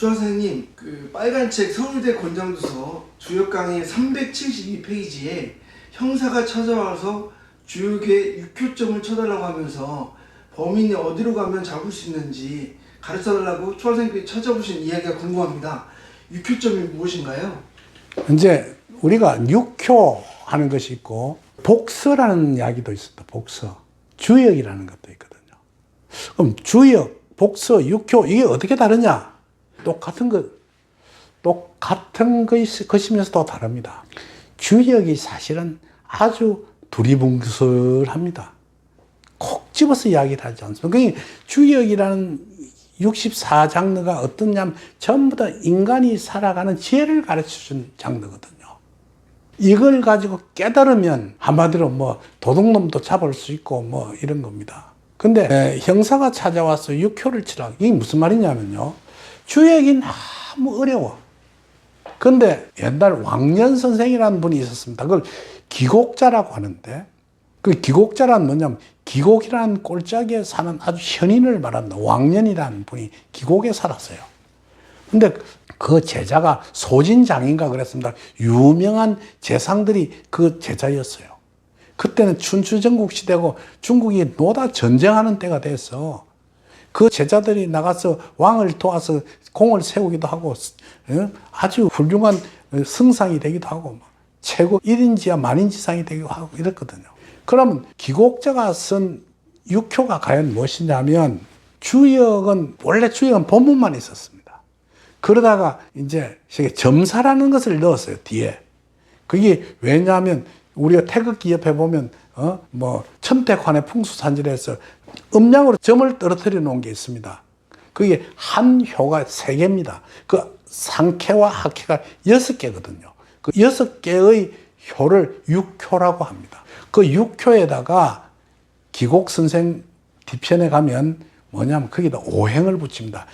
조선생님, 그 빨간 책 서울대 권장도서 주역 강의 372페이지에 형사가 찾아와서 주역의 육효점을 쳐달라고 하면서 범인이 어디로 가면 잡을 수 있는지 가르쳐달라고 초등생님이 찾아보신 이야기가 궁금합니다. 육효점이 무엇인가요? 이제 우리가 육효 하는 것이 있고 복서라는 이야기도 있습니다. 복서. 주역이라는 것도 있거든요. 그럼 주역, 복서, 육효 이게 어떻게 다르냐? 똑같은 것이면서도 다릅니다. 주역이 사실은 아주 두리뭉술합니다. 콕 집어서 이야기를 하지 않습니다. 그러니까 주역이라는 64장르가 어떠냐면 전부 다 인간이 살아가는 지혜를 가르쳐준 장르거든요. 이걸 가지고 깨달으면 한마디로 뭐 도둑놈도 잡을 수 있고 뭐 이런 겁니다. 근데 형사가 찾아와서 육효를 치라. 이게 무슨 말이냐면요. 주역이 너무 어려워. 근데 옛날 왕년 선생이라는 분이 있었습니다. 그걸 기곡자라고 하는데 그 기곡자란 뭐냐면 기곡이라는 꼴짝이에 사는 아주 현인을 말합니다. 왕년이라는 분이 기곡에 살았어요. 근데 그 제자가 소진장인가 그랬습니다. 유명한 재상들이 그 제자였어요. 그때는 춘추전국 시대고 중국이 노다 전쟁하는 때가 됐어. 그 제자들이 나가서 왕을 도와서 공을 세우기도 하고 아주 훌륭한 승상이 되기도 하고 최고 1인지야 만인지상이 되기도 하고 이랬거든요. 그러면 기곡자가 쓴 육효가 과연 무엇이냐면 원래 주역은 본문만 있었습니다. 그러다가 이제 점사라는 것을 넣었어요, 뒤에. 그게 왜냐하면 우리가 태극기 옆에 보면 천택환의 풍수산지에서 음량으로 점을 떨어뜨려 놓은 게 있습니다. 그게 한 효가 3개입니다. 그 상캐와 하캐가 6개거든요. 그 6개의 효를 육효라고 합니다. 그 육효에다가 기곡 선생 뒤편에 가면 뭐냐면 거기다 오행을 붙입니다.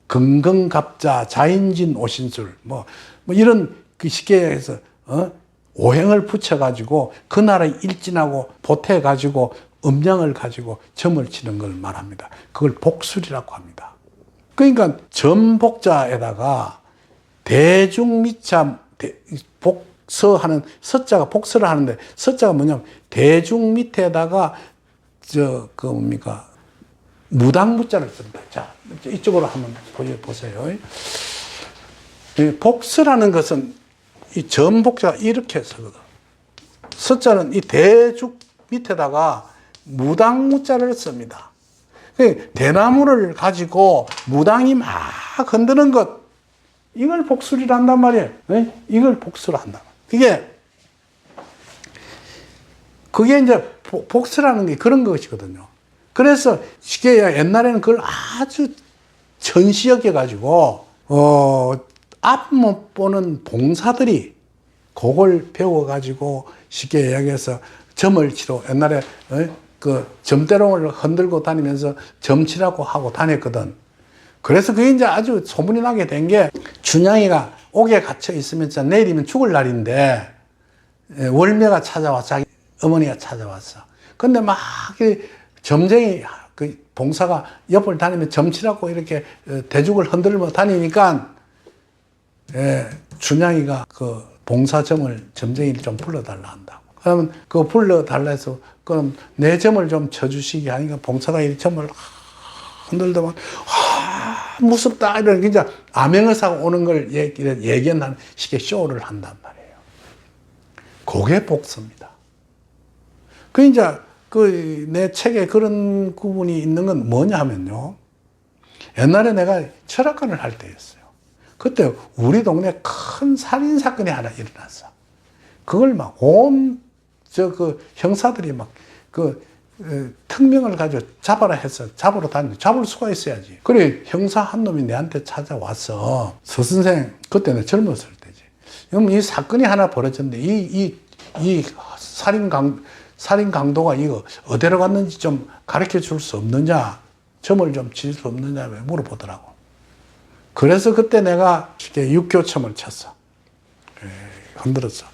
긍긍갑자, 자인진, 오신술 뭐 이런 그 쉽게 해서 오행을 붙여가지고 그 나라에 일진하고 보태가지고 음량을 가지고 점을 치는 걸 말합니다. 그걸 복술이라고 합니다. 그러니까 점복자에다가 대중미자 복서하는 서자가 복서를 하는데 서자가 뭐냐면 대중 밑에다가 무당무자를 씁니다. 자, 이쪽으로 한번 보세요. 복서라는 것은 이 점복자가 이렇게 쓰거든. 서자는 이 대죽 밑에다가 무당무자를 씁니다. 대나무를 가지고 무당이 막 흔드는 것, 이걸 복술이라 한단 말이에요. 이걸 복수라 한다. 그게 이제 복수라는 게 그런 것이거든요. 그래서 쉽게 옛날에는 그걸 아주 전시하게 가지고 앞 못 보는 봉사들이 그걸 배워가지고 쉽게 이야기해서 점을 치러 옛날에 그 점대롱을 흔들고 다니면서 점치라고 하고 다녔거든. 그래서 그게 이제 아주 소문이 나게 된 게 준양이가 옥에 갇혀 있으면 내일이면 죽을 날인데 월매가 찾아와 자기 어머니가 찾아왔어. 근데 막 점쟁이 그 봉사가 옆을 다니면 점치라고 이렇게 대죽을 흔들며 다니니까 준양이가 그 봉사점을 점쟁이를 좀 불러달라 한다고. 그러면 그 불러달라 해서 그럼 내 점을 좀 쳐주시기 하니까 봉사가 이 점을 흔들더만 무섭다 이런 진짜 암행의사가 오는 걸 예견하는 식의 쇼를 한단 말이에요. 그게 복서입니다. 그 이제 내 책에 그런 구분이 있는 건 뭐냐면요. 옛날에 내가 철학관을 할 때였어요. 그때 우리 동네 큰 살인 사건이 하나 일어났어. 그걸 막 형사들이 막 특명을 가지고 잡아라 해서 잡으러 다니고 잡을 수가 있어야지. 그래 형사 한 놈이 내한테 찾아왔어. 서선생 그때는 젊었을 때지. 그럼 이 사건이 하나 벌어졌는데 이 살인 강도가 이거 어디로 갔는지 좀 가르쳐 줄 수 없느냐, 점을 좀 칠 수 없느냐 물어보더라고. 그래서 그때 내가 육교점을 쳤어. 흔들었어.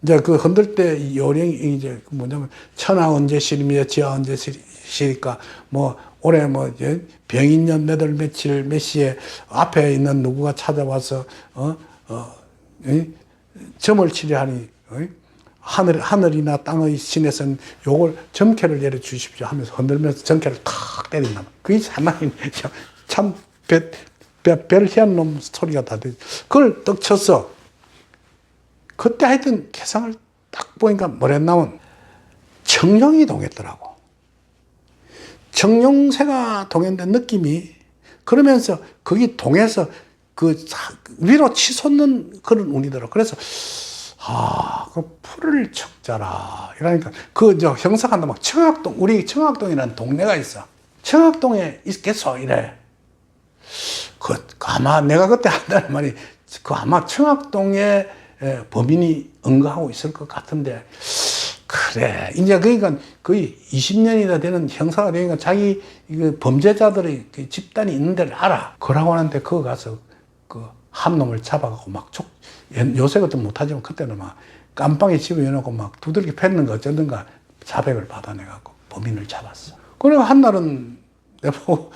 이제 그 흔들 때 요령이 이제 뭐냐면 천하 언제 시리며 지하 언제 시리까 뭐 올해 뭐 이제 병인년 몇월 며칠 몇 시에 앞에 있는 누구가 찾아와서 점을 치려하니 하늘이나 땅의 신에서는 요걸 점괘를 내려 주십시오 하면서 흔들면서 점괘를 탁 때린다. 그게 참 별희한 놈 소리가 다 되지. 그걸 떡 쳤어. 그때 하여튼 개상을 딱 보니까 뭐랬나면 청룡이 동했더라고. 청룡새가 동했는데 느낌이 그러면서 거기 동해서 그 위로 치솟는 그런 운이더라고. 그래서 그 풀을 척자라 이러니까 저 형사간다 막 청학동 우리 청학동이라는 동네가 있어. 청학동에 있겠어 이래. 아마 내가 그때 한다는 말이 아마 청학동에 범인이 응거하고 있을 것 같은데 그래 이제 그러니까 거의 20년이나 되는 형사가 되니까 자기 범죄자들의 집단이 있는 데를 알아. 그러고 하는데 그거 가서 한 놈을 잡아가고 막 요새 같은 못하지만 그때는 막 깜빵에 집어넣고 막 두들겨 팼는 거 어쩌든가 자백을 받아내갖고 범인을 잡았어. 그리고 한날은 내보고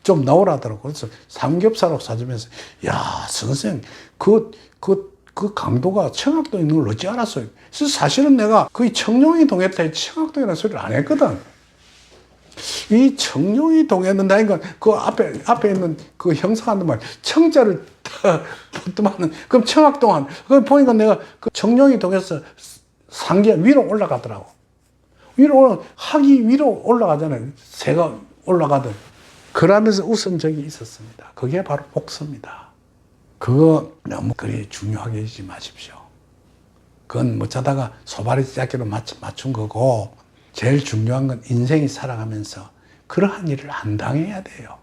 좀 나오라더라고. 그래서 삼겹살하고 사주면서 야 선생 그 강도가 청학동에 있는 걸 어찌 알았어요? 그래서 사실은 내가 거의 청룡이 동했다 청학동이라는 소리를 안 했거든. 이 청룡이 동했는다니까 그 앞에 있는 그 형사한테 말 청자를 붙으면 그럼 청학동안 그 보니까 내가 그 청룡이 동해서 상계 위로 올라가더라고. 학이 위로 올라가잖아요. 새가 올라가든. 그러면서 웃은 적이 있었습니다. 그게 바로 복수입니다. 그거 너무 그리 중요하게 여기지 마십시오. 그건 뭐 자다가 소바리 짝기로 맞춘 거고 제일 중요한 건 인생이 살아가면서 그러한 일을 안 당해야 돼요.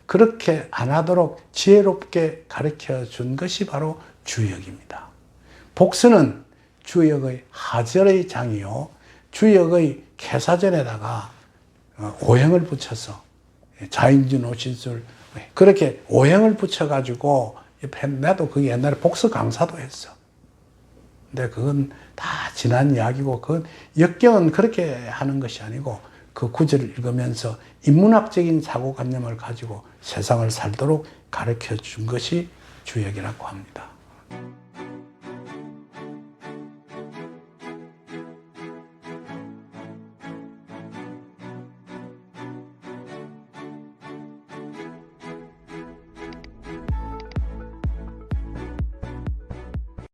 그렇게 안 하도록 지혜롭게 가르쳐 준 것이 바로 주역입니다. 복수는 주역의 하절의 장이요. 주역의 개사전에다가 오행을 붙여서 자인진 오신술 그렇게 오행을 붙여가지고 나도 그 옛날에 복수 강사도 했어. 근데 그건 다 지난 이야기고 그건 역경은 그렇게 하는 것이 아니고 그 구절을 읽으면서 인문학적인 사고관념을 가지고 세상을 살도록 가르쳐 준 것이 주역이라고 합니다.